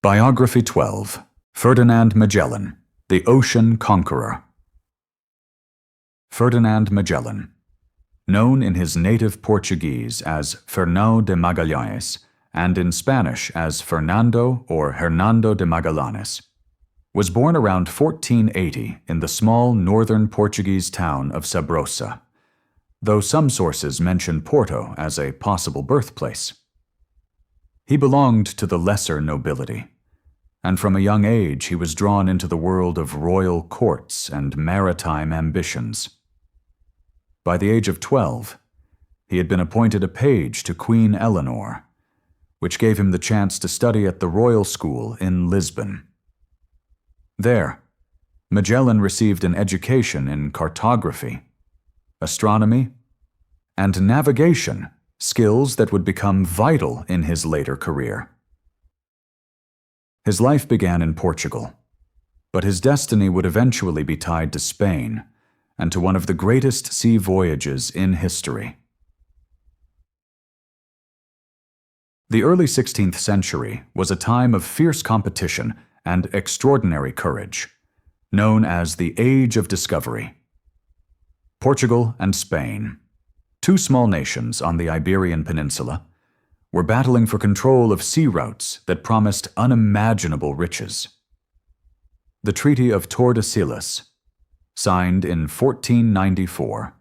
Biography 12. Ferdinand Magellan, the Ocean Conqueror. Ferdinand Magellan, known in his native Portuguese as Fernão de Magalhães and in Spanish as Fernando or Hernando de Magallanes, was born around 1480 in the small northern Portuguese town of Sabrosa, though some sources mention Porto as a possible birthplace. He belonged to the lesser nobility, and from a young age he was drawn into the world of royal courts and maritime ambitions. By the age of 12, he had been appointed a page to Queen Eleanor, which gave him the chance to study at the Royal School in Lisbon. There, Magellan received an education in cartography, astronomy, and navigation, skills that would become vital in his later career. His life began in Portugal, but his destiny would eventually be tied to Spain and to one of the greatest sea voyages in history. The early 16th century was a time of fierce competition and extraordinary courage, known as the Age of Discovery. Portugal and Spain, two small nations on the Iberian Peninsula, were battling for control of sea routes that promised unimaginable riches. The Treaty of Tordesillas, signed in 1494,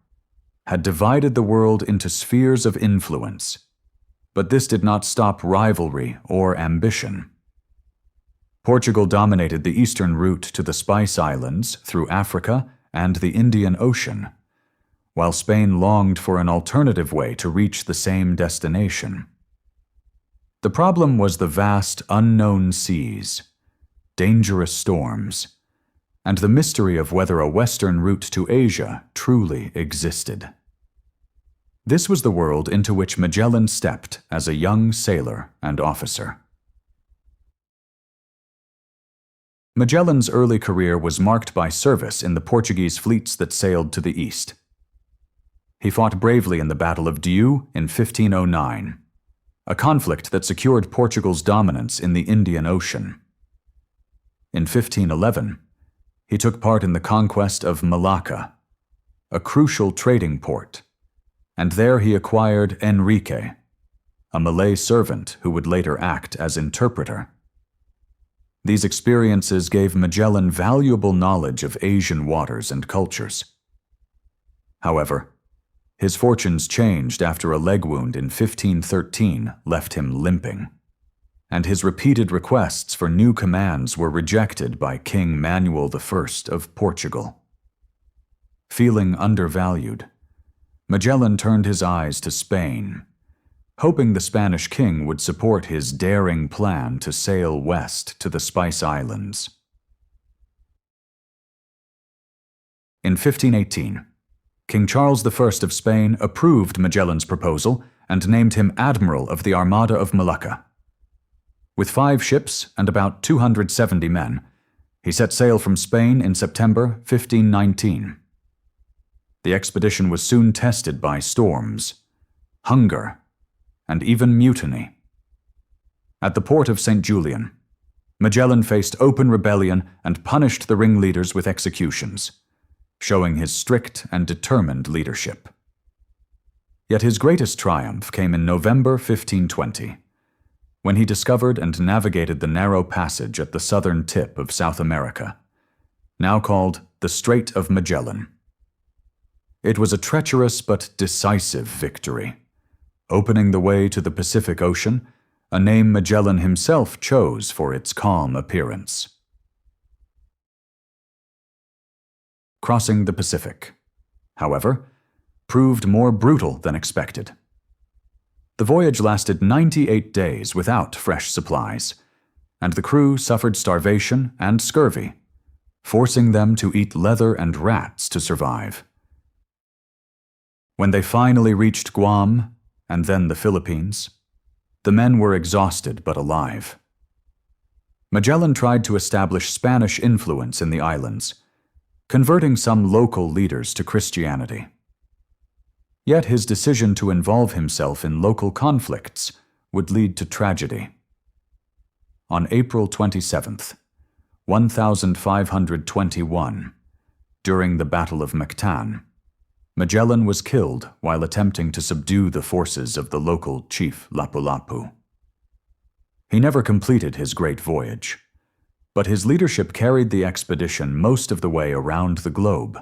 had divided the world into spheres of influence, but this did not stop rivalry or ambition. Portugal dominated the eastern route to the Spice Islands through Africa and the Indian Ocean, while Spain longed for an alternative way to reach the same destination. The problem was the vast unknown seas, dangerous storms, and the mystery of whether a western route to Asia truly existed. This was the world into which Magellan stepped as a young sailor and officer. Magellan's early career was marked by service in the Portuguese fleets that sailed to the east. He fought bravely in the Battle of Diu in 1509, a conflict that secured Portugal's dominance in the Indian Ocean. In 1511, he took part in the conquest of Malacca, a crucial trading port, and there he acquired Enrique, a Malay servant who would later act as interpreter. These experiences gave Magellan valuable knowledge of Asian waters and cultures. However, his fortunes changed after a leg wound in 1513 left him limping, and his repeated requests for new commands were rejected by King Manuel I of Portugal. Feeling undervalued, Magellan turned his eyes to Spain, hoping the Spanish king would support his daring plan to sail west to the Spice Islands. In 1518, King Charles I of Spain approved Magellan's proposal and named him Admiral of the Armada of Malacca. With 5 ships and about 270 men, he set sail from Spain in September 1519. The expedition was soon tested by storms, hunger, and even mutiny. At the port of St. Julian, Magellan faced open rebellion and punished the ringleaders with executions, showing his strict and determined leadership. Yet his greatest triumph came in November 1520, when he discovered and navigated the narrow passage at the southern tip of South America, now called the Strait of Magellan. It was a treacherous but decisive victory, opening the way to the Pacific Ocean, a name Magellan himself chose for its calm appearance. Crossing the Pacific, however, proved more brutal than expected. The voyage lasted 98 days without fresh supplies, and the crew suffered starvation and scurvy, forcing them to eat leather and rats to survive. When they finally reached Guam, and then the Philippines, the men were exhausted but alive. Magellan tried to establish Spanish influence in the islands, converting some local leaders to Christianity. Yet his decision to involve himself in local conflicts would lead to tragedy. on April 27th, 1521, during the Battle of Mactan, Magellan was killed while attempting to subdue the forces of the local chief Lapu-Lapu. He never completed his great voyage, but his leadership carried the expedition most of the way around the globe.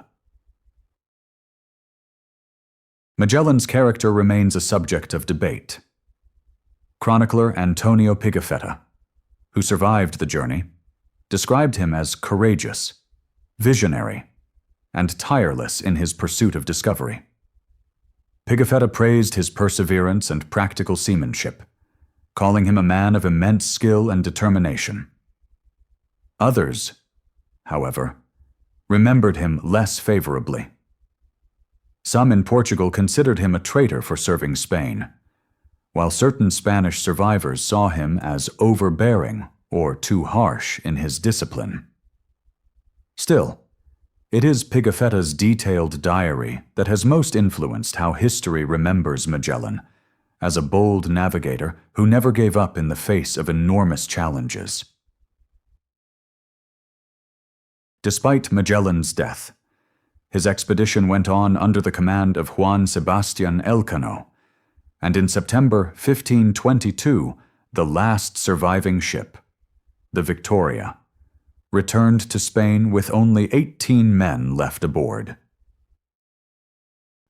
Magellan's character remains a subject of debate. Chronicler Antonio Pigafetta, who survived the journey, described him as courageous, visionary, and tireless in his pursuit of discovery. Pigafetta praised his perseverance and practical seamanship, calling him a man of immense skill and determination. Others, however, remembered him less favorably. Some in Portugal considered him a traitor for serving Spain, while certain Spanish survivors saw him as overbearing or too harsh in his discipline. Still, it is Pigafetta's detailed diary that has most influenced how history remembers Magellan as a bold navigator who never gave up in the face of enormous challenges. Despite Magellan's death, his expedition went on under the command of Juan Sebastian Elcano, and in September 1522, the last surviving ship, the Victoria, returned to Spain with only 18 men left aboard.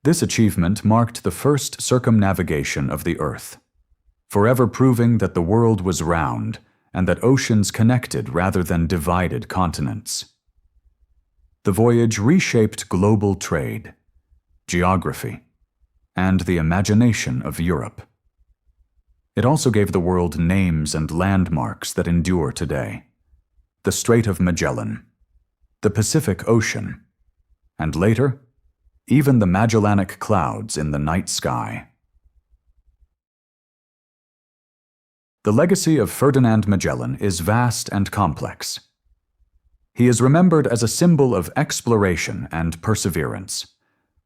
This achievement marked the first circumnavigation of the Earth, forever proving that the world was round and that oceans connected rather than divided continents. The voyage reshaped global trade, geography, and the imagination of Europe. It also gave the world names and landmarks that endure today: the Strait of Magellan, the Pacific Ocean, and later, even the Magellanic Clouds in the night sky. The legacy of Ferdinand Magellan is vast and complex. He is remembered as a symbol of exploration and perseverance,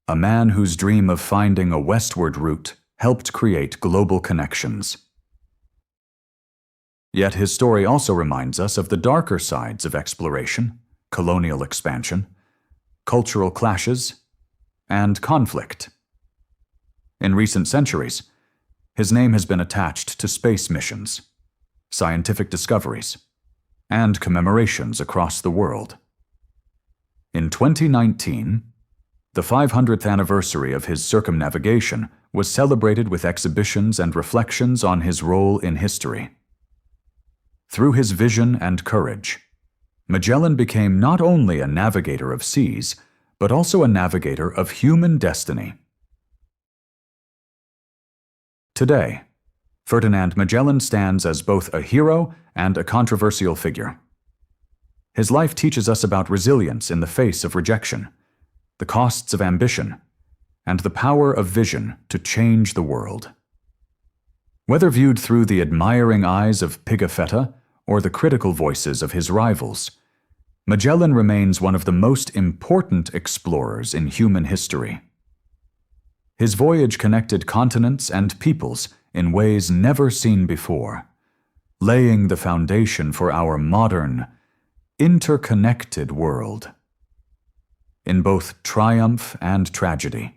a man whose dream of finding a westward route helped create global connections. Yet his story also reminds us of the darker sides of exploration, colonial expansion, cultural clashes, and conflict. In recent centuries, his name has been attached to space missions, scientific discoveries, and commemorations across the world. In 2019, the 500th anniversary of his circumnavigation was celebrated with exhibitions and reflections on his role in history. Through his vision and courage, Magellan became not only a navigator of seas, but also a navigator of human destiny. Today, Ferdinand Magellan stands as both a hero and a controversial figure. His life teaches us about resilience in the face of rejection, the costs of ambition, and the power of vision to change the world. Whether viewed through the admiring eyes of Pigafetta or the critical voices of his rivals, Magellan remains one of the most important explorers in human history. His voyage connected continents and peoples in ways never seen before, laying the foundation for our modern, interconnected world. In both triumph and tragedy,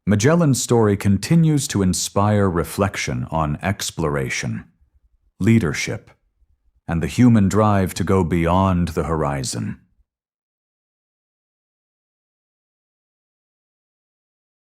Magellan's story continues to inspire reflection on exploration, leadership, and the human drive to go beyond the horizon.